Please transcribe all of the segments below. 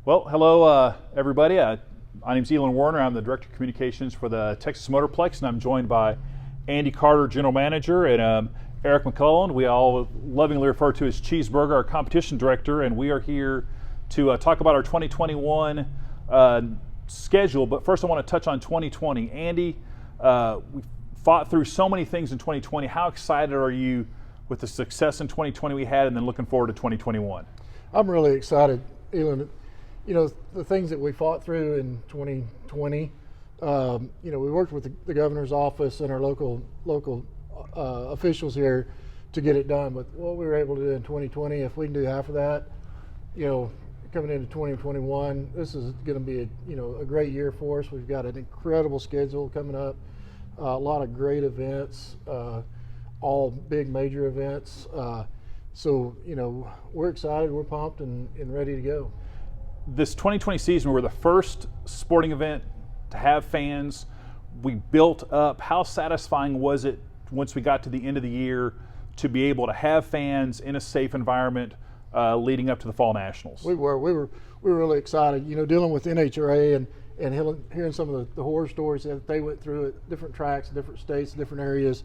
Well, hello everybody. My name's Elon Warner. I'm the Director of Communications for the Texas Motorplex, and I'm joined by Andy Carter, General Manager, and Eric McClellan. We all lovingly refer to as Cheeseburger, our Competition Director, and we are here to talk about our 2021 schedule. But first I want to touch on 2020. Andy, we fought through so many things in 2020. How excited are you with the success in 2020 we had, and then looking forward to 2021? I'm really excited, Elon. You know, the things that we fought through in 2020, we worked with the governor's office and our local officials here to get it done. But what we were able to do in 2020, if we can do half of that, coming into 2021, this is going to be a great year for us. We've got an incredible schedule coming up, a lot of great events, all big major events. So we're excited, we're pumped, and ready to go. This 2020 season, we're the first sporting event to have fans. We built up. How satisfying was it once we got to the end of the year to be able to have fans in a safe environment leading up to the Fall Nationals? We were really excited. Dealing with NHRA and hearing some of the horror stories that they went through at different tracks, different states, different areas.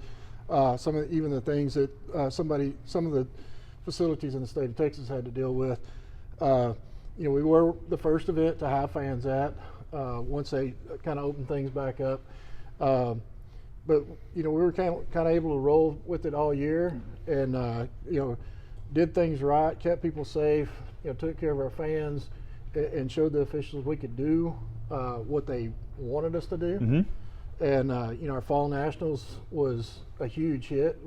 Even the things that some of the facilities in the state of Texas had to deal with. We were the first event to have fans at once they kind of opened things back up. But we were kind of able to roll with it all year, and did things right, kept people safe, took care of our fans, and showed the officials we could do what they wanted us to do. Mm-hmm. And our Fall Nationals was a huge hit.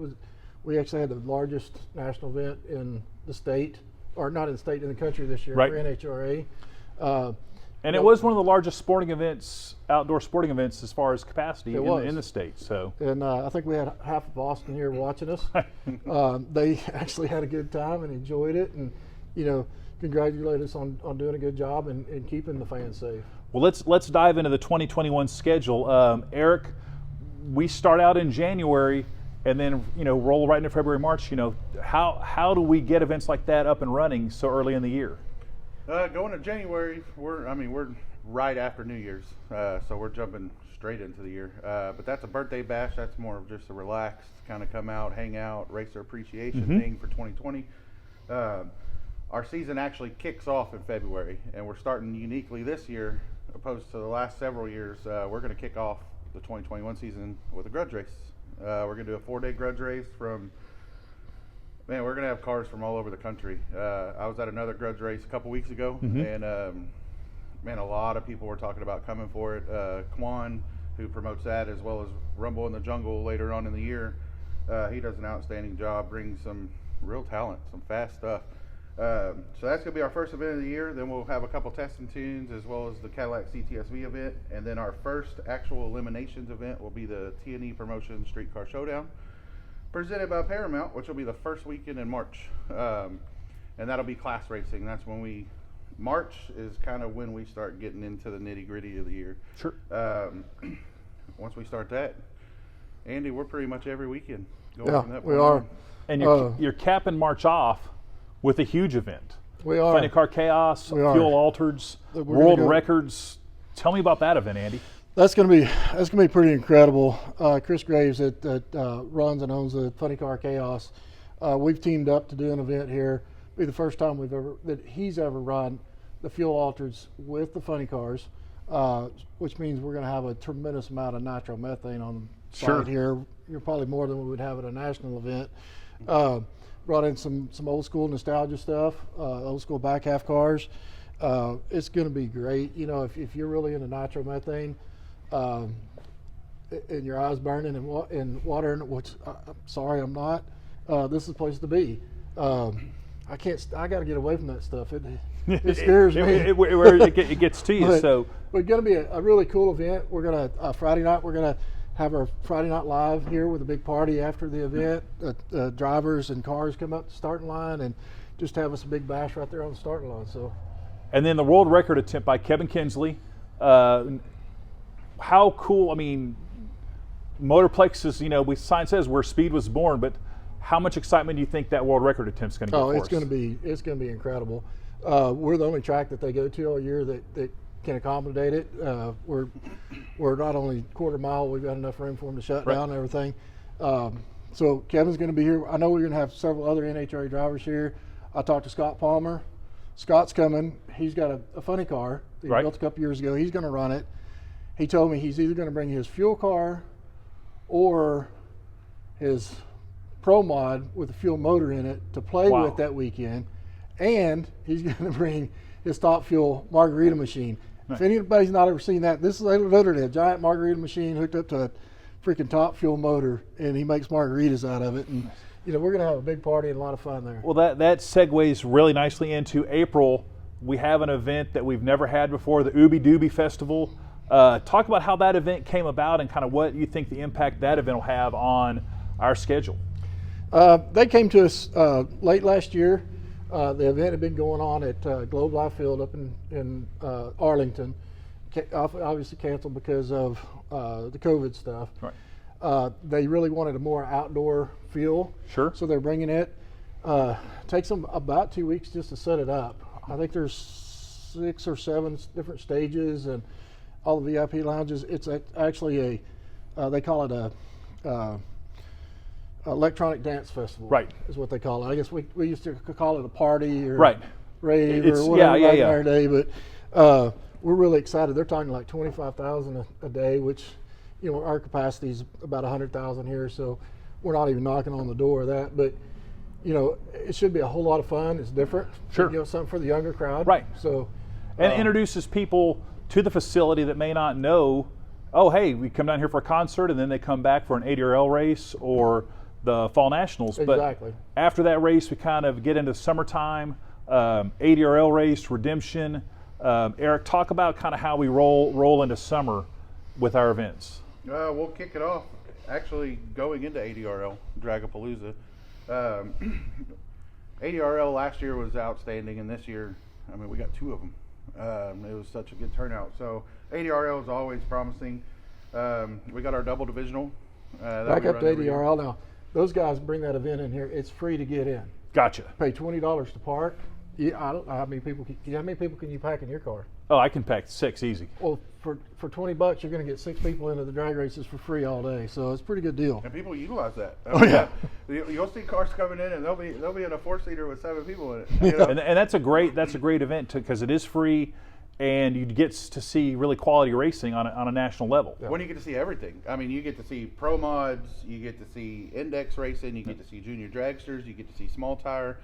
We actually had the largest national event in the state, or not in the state, in the country this year, right, for NHRA. And it was one of the largest sporting events, outdoor sporting events, as far as capacity in the state. So, and I think we had half of Boston here watching us. They actually had a good time and enjoyed it, and congratulate us on doing a good job and keeping the fans safe. Well, let's dive into the 2021 schedule. Eric, we start out in January and then roll right into February, March. How do we get events like that up and running so early in the year? Going to January, we're right after New Year's, so we're jumping straight into the year. But that's a birthday bash. That's more of just a relaxed kind of come out, hang out, racer appreciation thing for 2020. Our season actually kicks off in February, and we're starting uniquely this year, opposed to the last several years. We're going to kick off the 2021 season with a grudge race. We're going to do a 4-day grudge race we're going to have cars from all over the country. I was at another grudge race a couple weeks ago, and a lot of people were talking about coming for it. Quan, who promotes that, as well as Rumble in the Jungle later on in the year, he does an outstanding job, brings some real talent, some fast stuff. So that's going to be our first event of the year. Then we'll have a couple testing tunes, as well as the Cadillac CTSV event. And then our first actual eliminations event will be the T&E Promotion Streetcar Showdown, presented by Paramount, which will be the first weekend in March. And that'll be class racing. That's when March is kind of when we start getting into the nitty gritty of the year. Sure. Once we start that, Andy, we're pretty much every weekend going from that point we are. on. And you're capping March off with a huge event. We are. Funny Car Chaos, Fuel Altereds, World Records. Tell me about that event, Andy. That's going to be pretty incredible. Chris Graves that runs and owns the Funny Car Chaos. We've teamed up to do an event here. It'll be the first time he's ever run the Fuel Altereds with the funny cars, which means we're going to have a tremendous amount of nitromethane on site here. You're probably more than we would have at a national event. Brought in some old school nostalgia stuff, old school back half cars. It's going to be great. If you're really into nitromethane, and your eyes burning and water, which I'm sorry I'm not, this is the place to be. I got to get away from that stuff. It scares me. It gets to you. So it's going to be a really cool event. We're going to Friday night. We're going to have our Friday Night Live here with a big party after the event. Drivers and cars come up the starting line and just have us a big bash right there on the starting line. So, and then the world record attempt by Kevin Kinsley. How cool! I mean, Motorplex is, sign says where speed was born, but How much excitement do you think that world record attempt's going to get for us? It's going to be incredible. We're the only track that they go to all year that can accommodate it. We're not only quarter mile, we've got enough room for them to shut down and everything. So Kevin's going to be here. I know we're going to have several other NHRA drivers here. I talked to Scott Palmer. Scott's coming. He's got a funny car that he built a couple years ago. He's going to run it. He told me he's either going to bring his fuel car or his Pro Mod with a fuel motor in it to play with that weekend, and he's going to bring his Top Fuel margarita machine. Nice. If anybody's not ever seen that, this is literally a giant margarita machine hooked up to a freaking Top Fuel motor, and he makes margaritas out of it. And we're going to have a big party and a lot of fun there. Well, that segues really nicely into April. We have an event that we've never had before, the Ooby Dooby Festival. Talk about how that event came about and kind of what you think the impact that event will have on our schedule. They came to us late last year. The event had been going on at Globe Life Field up in Arlington. Obviously canceled because of the COVID stuff. Right. They really wanted a more outdoor feel. Sure. So they're bringing it. Takes them about 2 weeks just to set it up. I think there's 6 or 7 different stages and all the VIP lounges. It's actually they call it a electronic dance festival. Right. Is what they call it. I guess we used to call it a party or rave or whatever in our day, but we're really excited. They're talking like 25,000 a day, which our capacity is about 100,000 here, so we're not even knocking on the door of that. But it should be a whole lot of fun. It's different. Sure. Something for the younger crowd. Right. So and introduces people to the facility that may not know, oh, hey, we come down here for a concert and then they come back for an ADRL race or the Fall Nationals. Exactly. But after that race, we kind of get into summertime, ADRL race, redemption. Eric, talk about kind of how we roll into summer with our events. We'll kick it off actually going into ADRL, Dragapalooza. ADRL last year was outstanding, and this year, we got 2 of them. It was such a good turnout. So ADRL is always promising. We got our double divisional. Back up to ADRL now. Those guys bring that event in here. It's free to get in. Gotcha. Pay $20 to park. I don't know how many people. How many people can you pack in your car? Oh, I can pack 6 easy. Well, for $20, you're going to get 6 people into the drag races for free all day. So it's a pretty good deal. And people utilize that. Yeah. You'll see cars coming in, and they'll be in a 4-seater with 7 people in it. And that's a great event because it is free, and you get to see really quality racing on a national level. Yeah. When you get to see everything. You get to see pro mods, you get to see index racing, you get to see junior dragsters, you get to see small tire.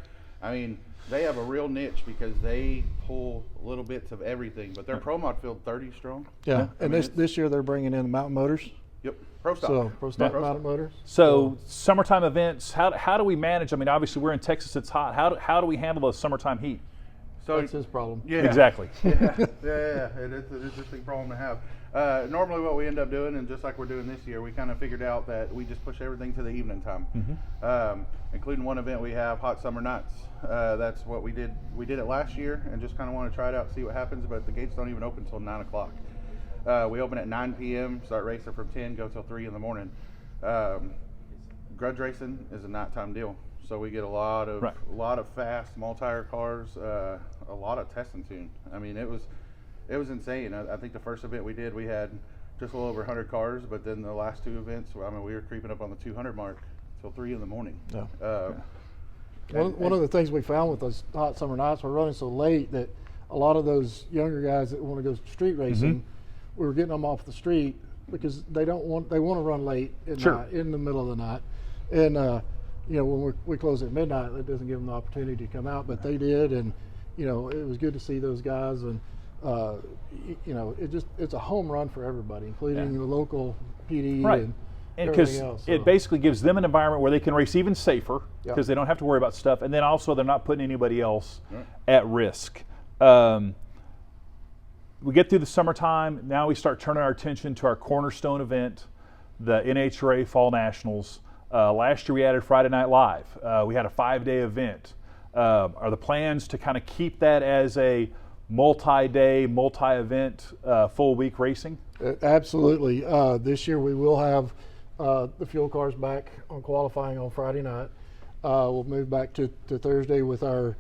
They have a real niche because they pull little bits of everything, but their pro mod field 30 strong. Yeah, and this year they're bringing in the mountain motors. Yep, pro stock. So pro stock mountain motors. So summertime events, how do we manage? Obviously we're in Texas, it's hot. How do we handle the summertime heat? So that's his problem. Yeah, exactly. Yeah. It's an interesting problem to have. Normally what we end up doing, and just like we're doing this year, we kind of figured out that we just push everything to the evening time, including one event we have, Hot Summer Nights. That's what we did. We did it last year and just kind of want to try it out, see what happens, but the gates don't even open until 9 o'clock. We open at 9 p.m., start racing from 10, go till 3 in the morning. Grudge racing is a nighttime deal. So we get a lot of fast small tire cars, a lot of test and tune. It was insane. I think the first event we did, we had just a little over 100 cars, but then the last 2 events, we were creeping up on the 200 mark till 3 in the morning. Yeah. One of the things we found with those hot summer nights, we're running so late that a lot of those younger guys that want to go street racing, we were getting them off the street because they want to run late at night, in the middle of the night, and when we close at midnight, that doesn't give them the opportunity to come out, but they did, and it was good to see those guys, and it's a home run for everybody, including the local PD and because it basically gives them an environment where they can race even safer because they don't have to worry about stuff, and then also they're not putting anybody else at risk. We get through the summertime, now we start turning our attention to our cornerstone event, the NHRA Fall Nationals. Last year we added Friday Night Live. We had a 5-day event. Are the plans to kind of keep that as a multi-day, multi-event, full week racing? Absolutely. This year we will have the fuel cars back on qualifying on Friday night. We'll move back to Thursday with our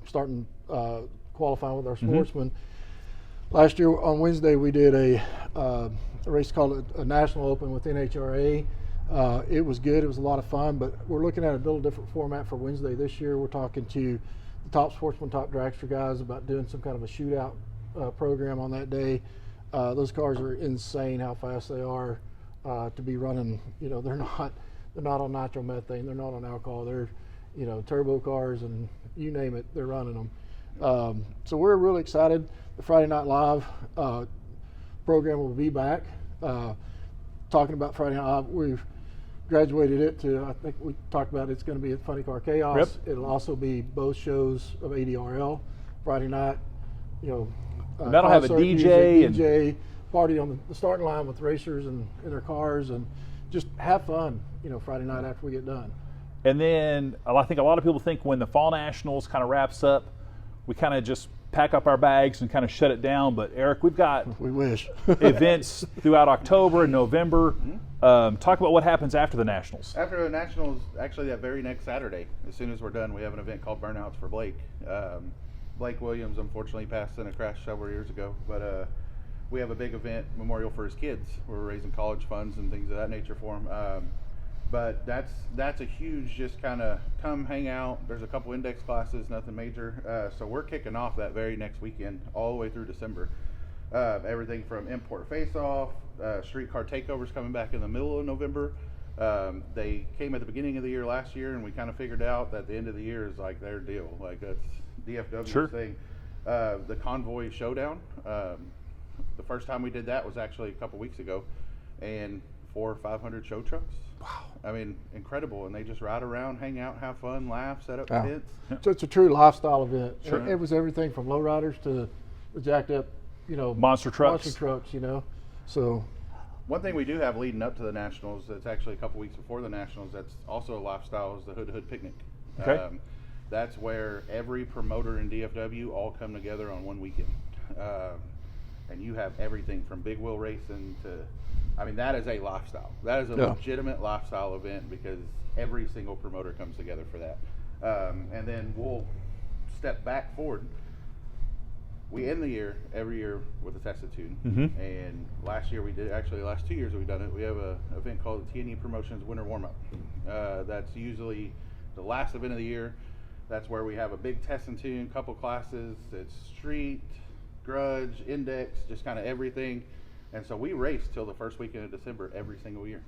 starting qualifying with our sportsmen. Last year on Wednesday we did a race called a National Open with NHRA. It was good. It was a lot of fun, but we're looking at a little different format for Wednesday this year. We're talking to the top sportsman, top dragster guys about doing some kind of a shootout program on that day. Those cars are insane how fast they are to be running. You know, they're not on nitromethane. They're not on alcohol. They're, you know, turbo cars, and you name it, they're running them. So we're really excited. The Friday Night Live program will be back. Talking about Friday Night Live, we've graduated it to, I think we talked about it's going to be at Funny Car Chaos. Yep. It'll also be both shows of ADRL Friday night. You know, that'll have a DJ DJ party on the starting line with racers and in their cars, and just have fun. You know, Friday night after we get done. And then I think a lot of people think when the Fall Nationals kind of wraps up, we kind of just pack up our bags and kind of shut it down. But Eric, we've got We wish. events throughout October and November. Talk about what happens after the Nationals. After the Nationals, actually that very next Saturday, as soon as we're done, we have an event called Burnouts for Blake. Blake Williams unfortunately passed in a crash several years ago, but we have a big event, memorial for his kids. We're raising college funds and things of that nature for him. But that's a huge, just kind of come hang out. There's a couple index classes, nothing major. So we're kicking off that very next weekend all the way through December. Everything from import face-off, streetcar takeovers coming back in the middle of November. They came at the beginning of the year last year, and we kind of figured out that the end of the year is like their deal. Like that's DFW's Sure. thing. The Convoy Showdown. The first time we did that was actually a couple weeks ago, and 400 or 500 show trucks. Wow. I mean, incredible. And they just ride around, hang out, have fun, laugh, set up tents. So it's a true lifestyle event. Sure. It was everything from lowriders to the jacked up, you know, Monster trucks. Monster trucks, you know. So One thing we do have leading up to the Nationals, that's actually a couple weeks before the Nationals, that's also a lifestyle, is the Hood to Hood Picnic. Okay. That's where every promoter in DFW all come together on one weekend. And you have everything from big wheel racing to, I mean, that is a lifestyle. That is a legitimate lifestyle event because every single promoter comes together for that. And then we'll step back forward. We end the year every year with a tested tune. And last year we did, actually the last 2 years we've done it, we have an event called the TNE Promotions Winter Warm-Up. That's usually the last event of the year. That's where we have a big test and tune, couple classes. It's street, grudge, index, just kind of everything. And so we race till the first weekend of December every single year.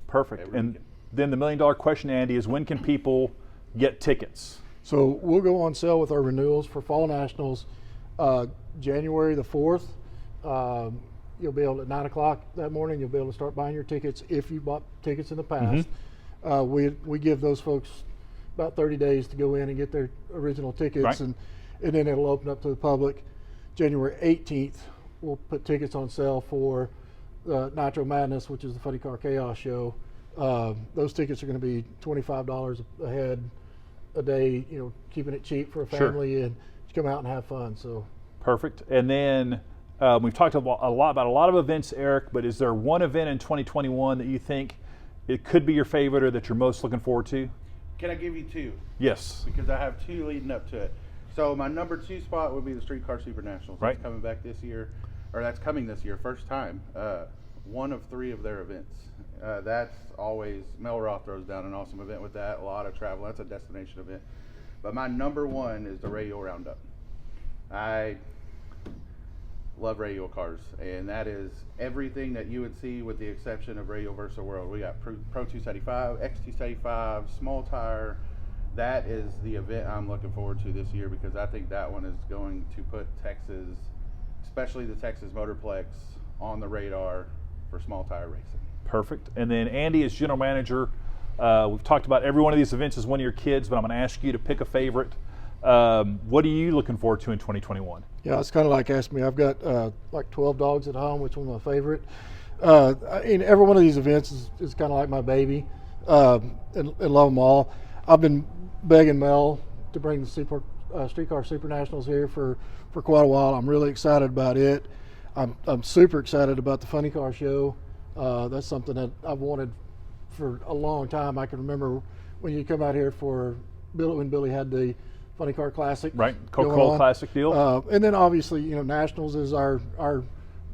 Perfect. Every And weekend. then the $1 million question, Andy, is when can people get tickets? So we'll go on sale with our renewals for Fall Nationals January the 4th. You'll be able at 9 o'clock that morning, you'll be able to start buying your tickets if you bought tickets in the past. We give those folks about 30 days to go in and get their original tickets, Right. and then it'll open up to the public. January 18th, we'll put tickets on sale for Nitro Madness, which is the Funny Car Chaos show. Those tickets are going to be $25 a head a day, you know, keeping it cheap for a family and to come out and have fun. So Perfect. And then we've talked a lot about a lot of events, Eric, but is there one event in 2021 that you think it could be your favorite or that you're most looking forward to? Can I give you two? Yes. Because I have two leading up to it. So my number 2 spot would be the Streetcar Super Nationals. Right. That's coming back this year, or that's coming this year, first time. One of 3 of their events. That's always, Mel Roth throws down an awesome event with that, a lot of travel. That's a destination event. But my number 1 is the Radio Roundup. I love radio cars, and that is everything that you would see with the exception of Radio Versa World. We got Pro 275, X275, small tire. That is the event I'm looking forward to this year because I think that one is going to put Texas, especially the Texas Motorplex, on the radar for small tire racing. Perfect. And then Andy, as general manager, we've talked about every one of these events as one of your kids, but I'm going to ask you to pick a favorite. What are you looking forward to in 2021? yeah, it's kind of like asking me. I've got like 12 dogs at home, which one's my favorite. And every one of these events is kind of like my baby, and love them all. I've been begging Mel to bring the Streetcar Super Nationals here for quite a while. I'm really excited about it. I'm super excited about the Funny Car Show. That's something that I've wanted for a long time. I can remember when you come out here for when Billy had the Funny Car Classic. Right, going Coca-Cola on. Classic deal. And then obviously, Nationals is our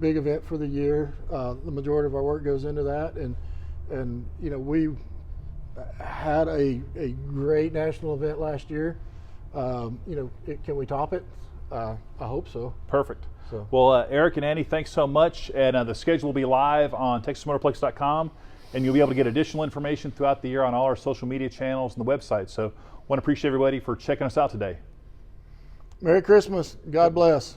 big event for the year. The majority of our work goes into that, and we had a great national event last year. Can we top it? I hope so. Perfect. So. Well, Eric and Andy, thanks so much. And the schedule will be live on TexasMotorplex.com, and you'll be able to get additional information throughout the year on all our social media channels and the website. So, want to appreciate everybody for checking us out today. Merry Christmas. God bless.